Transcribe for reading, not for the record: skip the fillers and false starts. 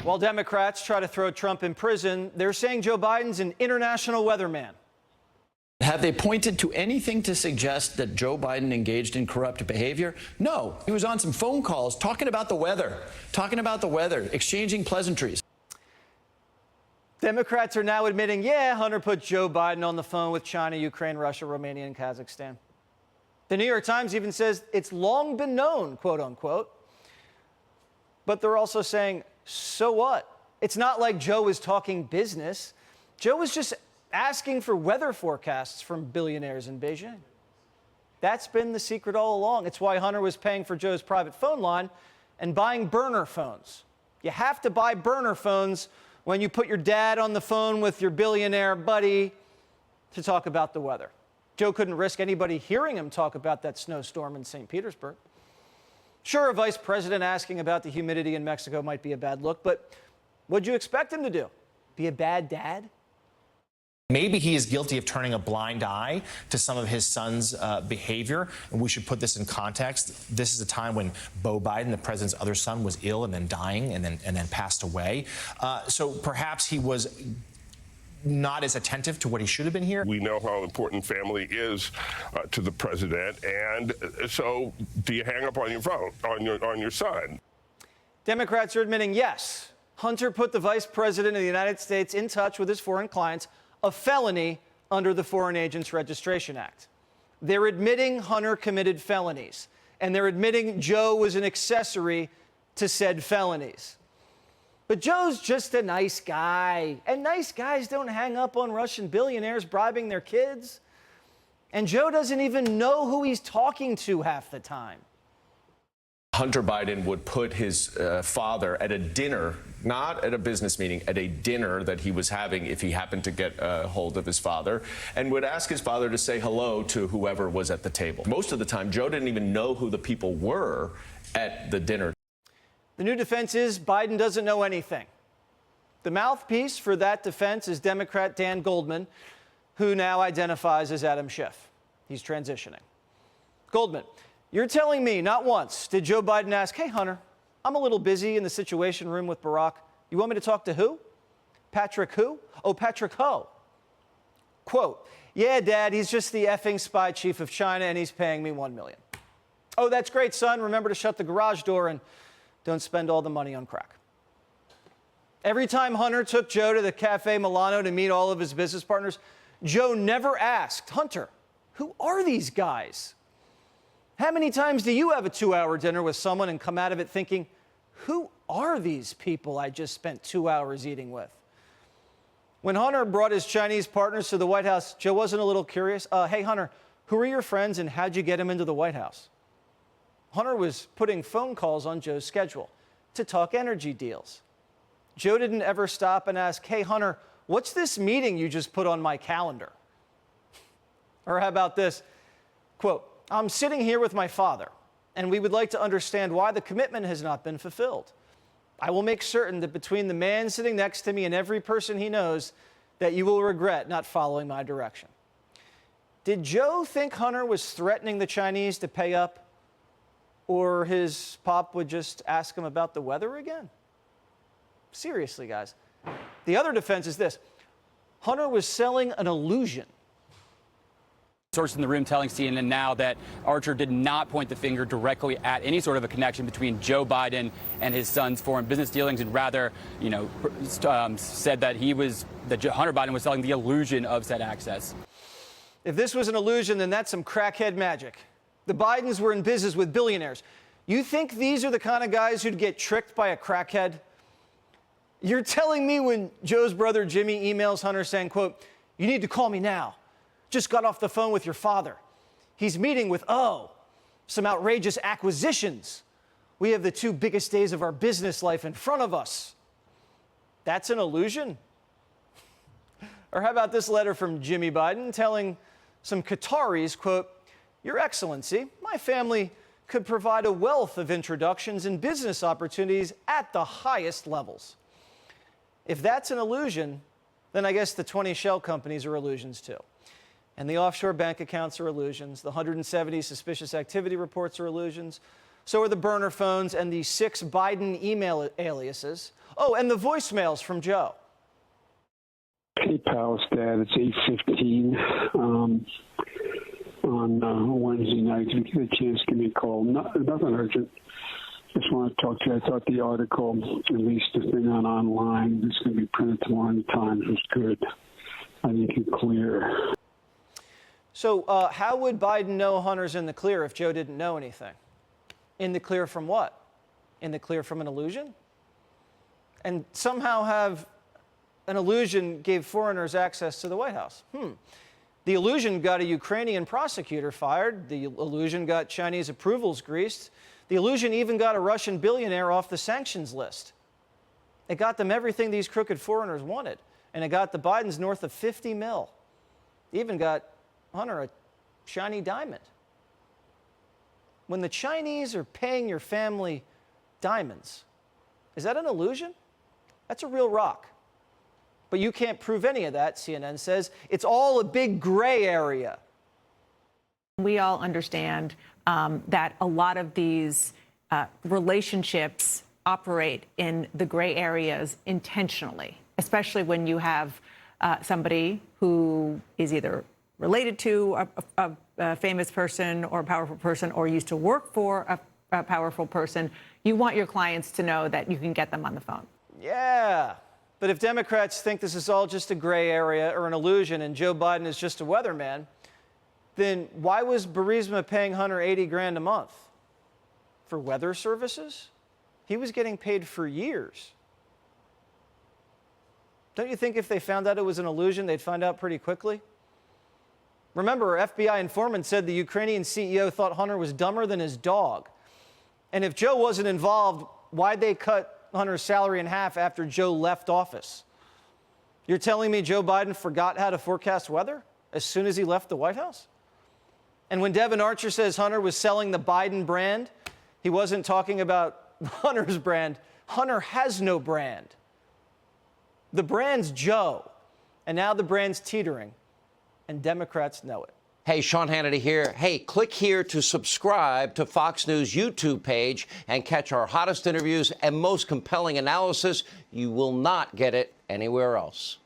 While Democrats try to throw Trump in prison, they're saying Joe Biden's an international weatherman. Have they pointed to anything to suggest that Joe Biden engaged in corrupt behavior? No. He was on some phone calls talking about the weather, exchanging pleasantries. Democrats are now admitting, yeah, Hunter put Joe Biden on the phone with China, Ukraine, Russia, Romania, and Kazakhstan. The New York Times even says it's long been known, quote unquote. But they're also saying, so what? It's not like Joe was talking business. Joe was just asking for weather forecasts from billionaires in Beijing. That's been the secret all along. It's why Hunter was paying for Joe's private phone line and buying burner phones. You have to buy burner phones when you put your dad on the phone with your billionaire buddy to talk about the weather. Joe couldn't risk anybody hearing him talk about that snowstorm in St. Petersburg. Sure, a vice president asking about the humidity in Mexico might be a bad look, but what'd you expect him to do? Be a bad dad? Maybe he is guilty of turning a blind eye to some of his son's behavior, and we should put this in context. This is a time when Beau Biden, the president's other son, was ill and then dying and then passed away. So perhaps he was not as attentive to what he should have been here. We know how important family is to the president, and so do you hang up on your phone, on your son? Democrats are admitting, yes, Hunter put the vice president of the United States in touch with his foreign clients, a felony under the Foreign Agents Registration Act. They're admitting Hunter committed felonies, and they're admitting Joe was an accessory to said felonies. But Joe's just a nice guy, and nice guys don't hang up on Russian billionaires bribing their kids. And Joe doesn't even know who he's talking to half the time. Hunter Biden would put his father at a dinner, not at a business meeting, at a dinner that he was having if he happened to get a hold of his father, and would ask his father to say hello to whoever was at the table. Most of the time, Joe didn't even know who the people were at the dinner. The new defense is Biden doesn't know anything. The mouthpiece for that defense is Democrat Dan Goldman, who now identifies as Adam Schiff. He's transitioning. Goldman, you're telling me not once did Joe Biden ask, hey, Hunter, I'm a little busy in the Situation Room with Barack. You want me to talk to who? Patrick who? Oh, Patrick Ho. Quote, yeah, Dad, he's just the effing spy chief of China, and he's paying me $1 million. Oh, that's great, son. Remember to shut the garage door and don't spend all the money on crack. Every time Hunter took Joe to the Cafe Milano to meet all of his business partners, Joe never asked, Hunter, who are these guys? How many times do you have a 2-hour dinner with someone and come out of it thinking, who are these people I just spent 2 hours eating with? When Hunter brought his Chinese partners to the White House, Joe wasn't a little curious? Hey, Hunter, who are your friends and how'd you get them into the White House? Hunter was putting phone calls on Joe's schedule to talk energy deals. Joe didn't ever stop and ask, hey, Hunter, what's this meeting you just put on my calendar? Or how about this? Quote, I'm sitting here with my father, and we would like to understand why the commitment has not been fulfilled. I will make certain that between the man sitting next to me and every person he knows, that you will regret not following my direction. Did Joe think Hunter was threatening the Chinese to pay up? Or his pop would just ask him about the weather again? Seriously, guys. The other defense is this. Hunter was selling an illusion. Sources in the room telling CNN now that Archer did not point the finger directly at any sort of a connection between Joe Biden and his son's foreign business dealings, and rather, said that Hunter Biden was selling the illusion of said access. If this was an illusion, then that's some crackhead magic. The Bidens were in business with billionaires. You think these are the kind of guys who'd get tricked by a crackhead? You're telling me when Joe's brother Jimmy emails Hunter saying, quote, you need to call me now. Just got off the phone with your father. He's meeting with, some outrageous acquisitions. We have the 2 biggest days of our business life in front of us. That's an illusion? Or how about this letter from Jimmy Biden telling some Qataris, quote, Your Excellency, my family could provide a wealth of introductions and business opportunities at the highest levels. If that's an illusion, then I guess the 20 shell companies are illusions too. And the offshore bank accounts are illusions. The 170 suspicious activity reports are illusions. So are the burner phones and the 6 Biden email aliases. Oh, and the voicemails from Joe. Hey, pal, Dad. It's 8:15 on Wednesday night. If you get a chance, give me a call. Nothing urgent. Just want to talk to you. I thought the article, at least the thing online, that's going to be printed tomorrow in the Times, was good. I think it's clear. So how would Biden know Hunter's in the clear if Joe didn't know anything? In the clear from what? In the clear from an illusion? And somehow have an illusion gave foreigners access to the White House. The illusion got a Ukrainian prosecutor fired. The illusion got Chinese approvals greased. The illusion even got a Russian billionaire off the sanctions list. It got them everything these crooked foreigners wanted. And it got the Bidens north of 50 mil. Even got Hunter a shiny diamond. When the Chinese are paying your family diamonds, is that an illusion? That's a real rock. But you can't prove any of that, CNN says. It's all a big gray area. We all understand that a lot of these relationships operate in the gray areas intentionally, especially when you have somebody who is either related to a famous person or a powerful person or used to work for a powerful person. You want your clients to know that you can get them on the phone. Yeah. But if Democrats think this is all just a gray area or an illusion and Joe Biden is just a weatherman, then why was Burisma paying Hunter $80,000 a month? For weather services? He was getting paid for years. Don't you think if they found out it was an illusion, they'd find out pretty quickly? Remember, our FBI informant said the Ukrainian CEO thought Hunter was dumber than his dog. And if Joe wasn't involved, why'd they cut Hunter's salary in half after Joe left office? You're telling me Joe Biden forgot how to forecast weather as soon as he left the White House? And when Devin Archer says Hunter was selling the Biden brand, he wasn't talking about Hunter's brand. Hunter has no brand. The brand's Joe, and now the brand's teetering, and Democrats know it. Hey, Sean Hannity here. Hey, click here to subscribe to Fox News YouTube page and catch our hottest interviews and most compelling analysis. You will not get it anywhere else.